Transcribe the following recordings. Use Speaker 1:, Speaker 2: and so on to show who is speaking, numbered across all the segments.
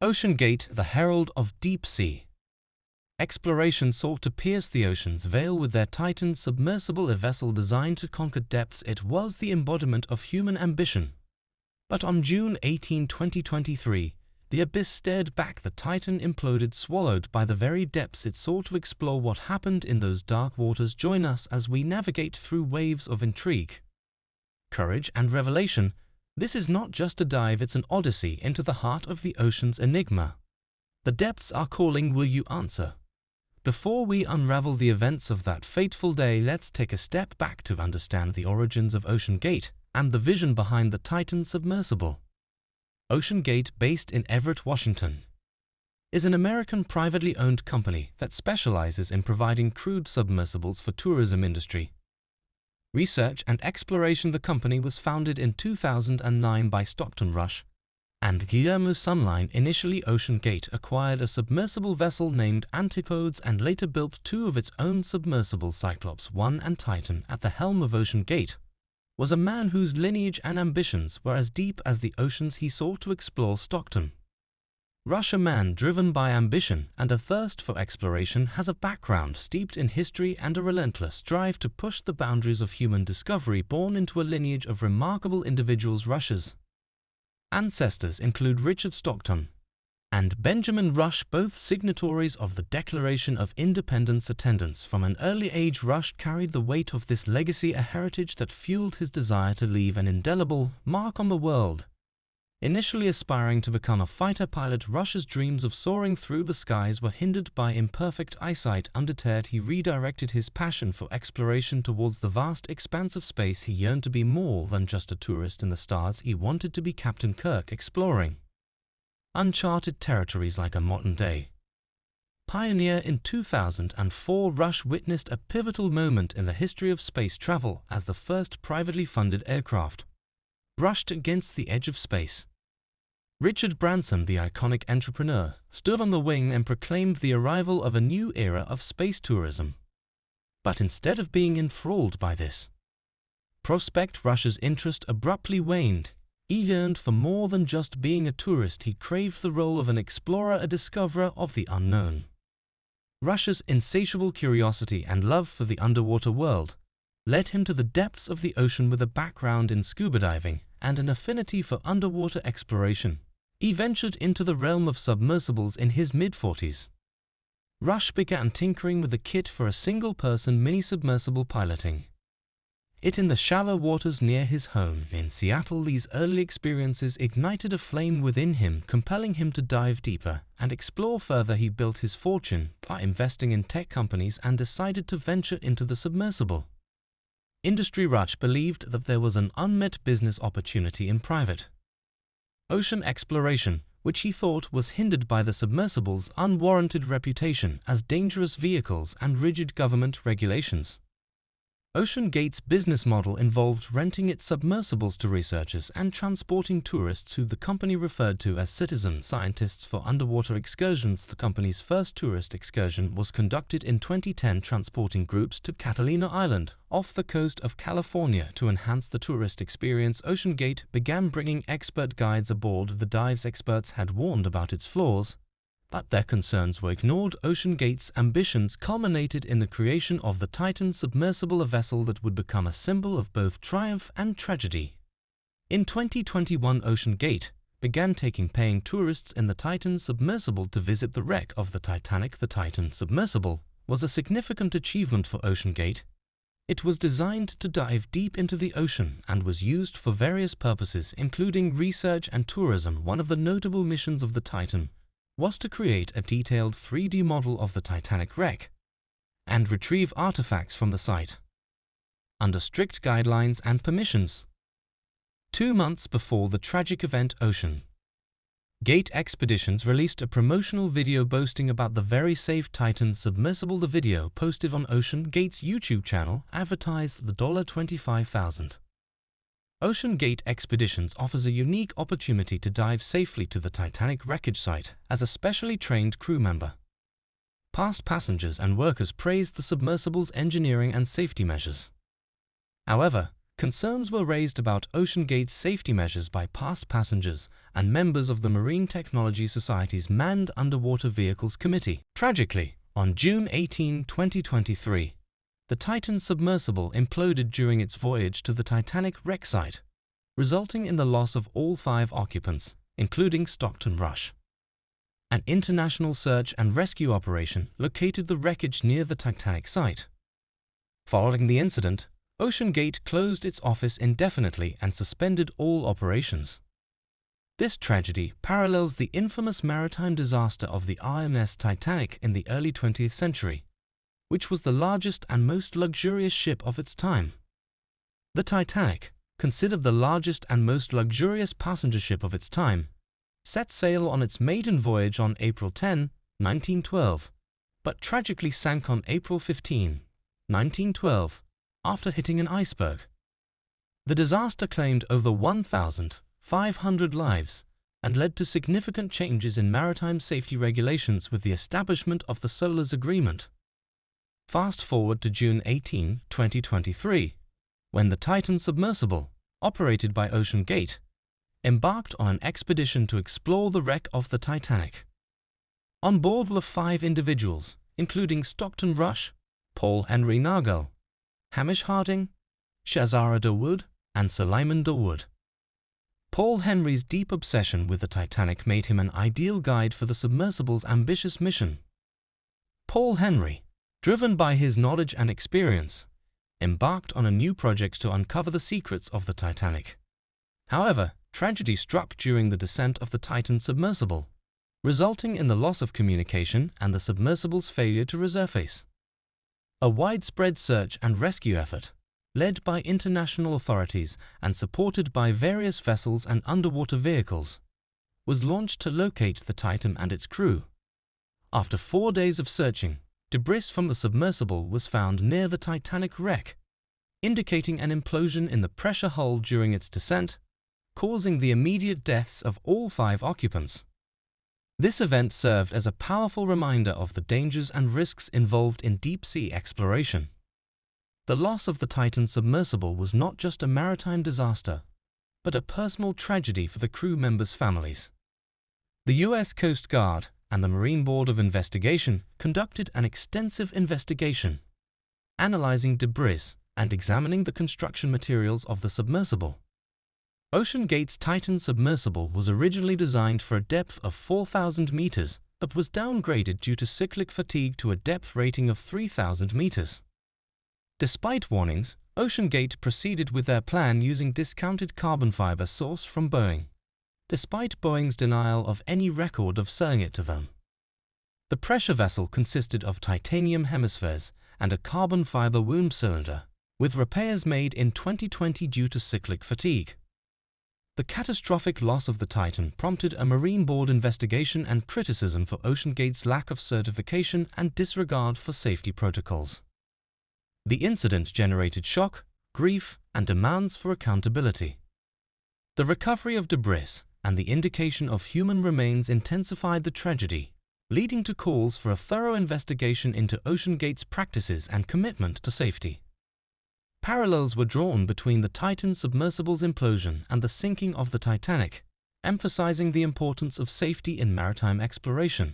Speaker 1: Oceangate, the herald of deep sea. Exploration sought to pierce the ocean's veil with their Titan submersible, a vessel designed to conquer depths. It was the embodiment of human ambition. But on June 18, 2023, the abyss stared back. The Titan imploded, swallowed by the very depths it sought to explore. What happened in those dark waters? Join us as we navigate through waves of intrigue, courage, and revelation. This is not just a dive, it's an odyssey into the heart of the ocean's enigma. The depths are calling. Will you answer? Before we unravel the events of that fateful day, let's take a step back to understand the origins of Oceangate and the vision behind the Titan submersible. Oceangate, based in Everett, Washington, is an American privately owned company that specializes in providing crewed submersibles for tourism industry, research, and exploration. The company was founded in 2009 by Stockton Rush and Guillermo Sunline. Initially, Oceangate acquired a submersible vessel named Antipodes and later built two of its own submersibles, Cyclops 1 and Titan. At the helm of Oceangate was a man whose lineage and ambitions were as deep as the oceans he sought to explore. Stockton Rush, a man driven by ambition and a thirst for exploration, has a background steeped in history and a relentless drive to push the boundaries of human discovery. Born into a lineage of remarkable individuals, Rush's ancestors include Richard Stockton and Benjamin Rush, both signatories of the Declaration of Independence. Attendance from an early age, Rush carried the weight of this legacy, a heritage that fueled his desire to leave an indelible mark on the world. Initially aspiring to become a fighter pilot, Rush's dreams of soaring through the skies were hindered by imperfect eyesight. Undeterred, he redirected his passion for exploration towards the vast expanse of space. He yearned to be more than just a tourist in the stars. He wanted to be Captain Kirk, exploring uncharted territories like a modern-day pioneer. In 2004, Rush witnessed a pivotal moment in the history of space travel as the first privately funded aircraft brushed against the edge of space. Richard Branson, the iconic entrepreneur, stood on the wing and proclaimed the arrival of a new era of space tourism. But instead of being enthralled by this prospect, Rush's interest abruptly waned. He yearned for more than just being a tourist. He craved the role of an explorer, a discoverer of the unknown. Rush's insatiable curiosity and love for the underwater world led him to the depths of the ocean. With a background in scuba diving and an affinity for underwater exploration, he ventured into the realm of submersibles. In his mid-40s, Rush began tinkering with the kit for a single-person mini-submersible, piloting it in the shallow waters near his home in Seattle. These early experiences ignited a flame within him, compelling him to dive deeper and explore further. He built his fortune by investing in tech companies and decided to venture into the submersible industry. Rush believed that there was an unmet business opportunity in private ocean exploration, which he thought was hindered by the submersible's unwarranted reputation as dangerous vehicles and rigid government regulations. Oceangate's business model involved renting its submersibles to researchers and transporting tourists, who the company referred to as citizen scientists, for underwater excursions. The company's first tourist excursion was conducted in 2010, transporting groups to Catalina Island off the coast of California. To enhance the tourist experience, Oceangate began bringing expert guides aboard the dives. Experts had warned about its flaws, but their concerns were ignored. Oceangate's ambitions culminated in the creation of the Titan submersible, a vessel that would become a symbol of both triumph and tragedy. In 2021, Oceangate began taking paying tourists in the Titan submersible to visit the wreck of the Titanic. The Titan submersible was a significant achievement for Oceangate. It was designed to dive deep into the ocean and was used for various purposes, including research and tourism. One of the notable missions of the Titan was to create a detailed 3D model of the Titanic wreck and retrieve artifacts from the site under strict guidelines and permissions. 2 months before the tragic event, Oceangate Expeditions released a promotional video boasting about the very safe Titan submersible. The video, posted on Oceangate's YouTube channel, advertised the $25,000. Oceangate Expeditions offers a unique opportunity to dive safely to the Titanic wreckage site as a specially trained crew member. Past passengers and workers praised the submersible's engineering and safety measures. However, Concerns were raised about Oceangate's safety measures by past passengers and members of the Marine Technology Society's Manned Underwater Vehicles Committee. Tragically, on June 18, 2023, the Titan submersible imploded during its voyage to the Titanic wreck site, resulting in the loss of all 5 occupants, including Stockton Rush. An international search and rescue operation located the wreckage near the Titanic site. Following the incident, Oceangate closed its office indefinitely and suspended all operations. This tragedy parallels the infamous maritime disaster of the RMS Titanic in the early 20th century, which was the largest and most luxurious ship of its time. The Titanic, considered the largest and most luxurious passenger ship of its time, set sail on its maiden voyage on April 10, 1912, but tragically sank on April 15, 1912, after hitting an iceberg. The disaster claimed over 1,500 lives and led to significant changes in maritime safety regulations with the establishment of the SOLAS Agreement. Fast forward to June 18, 2023, when the Titan submersible, operated by Oceangate, embarked on an expedition to explore the wreck of the Titanic. On board were 5 individuals, including Stockton Rush, Paul Henry Nagel, Hamish Harding, Shazara Dawood, and Suleiman Dawood. Paul Henry's deep obsession with the Titanic made him an ideal guide for the submersible's ambitious mission. Paul Henry, driven by his knowledge and experience, embarked on a new project to uncover the secrets of the Titanic. However, tragedy struck during the descent of the Titan submersible, resulting in the loss of communication and the submersible's failure to resurface. A widespread search and rescue effort, led by international authorities and supported by various vessels and underwater vehicles, was launched to locate the Titan and its crew. After 4 days of searching, debris from the submersible was found near the Titanic wreck, indicating an implosion in the pressure hull during its descent, causing the immediate deaths of all 5 occupants. This event served as a powerful reminder of the dangers and risks involved in deep-sea exploration. The loss of the Titan submersible was not just a maritime disaster, but a personal tragedy for the crew members' families. The U.S. Coast Guard and the Marine Board of Investigation conducted an extensive investigation, analyzing debris and examining the construction materials of the submersible. Oceangate's Titan submersible was originally designed for a depth of 4,000 meters, but was downgraded due to cyclic fatigue to a depth rating of 3,000 meters. Despite warnings, Oceangate proceeded with their plan using discounted carbon fiber sourced from Boeing, despite Boeing's denial of any record of selling it to them. The pressure vessel consisted of titanium hemispheres and a carbon fiber wound cylinder, with repairs made in 2020 due to cyclic fatigue. The catastrophic loss of the Titan prompted a Marine Board investigation and criticism for Oceangate's lack of certification and disregard for safety protocols. The incident generated shock, grief, and demands for accountability. The recovery of debris and the indication of human remains intensified the tragedy, leading to calls for a thorough investigation into Oceangate's practices and commitment to safety. Parallels were drawn between the Titan submersible's implosion and the sinking of the Titanic, emphasizing the importance of safety in maritime exploration.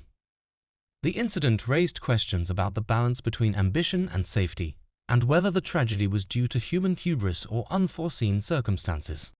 Speaker 1: The incident raised questions about the balance between ambition and safety, and whether the tragedy was due to human hubris or unforeseen circumstances.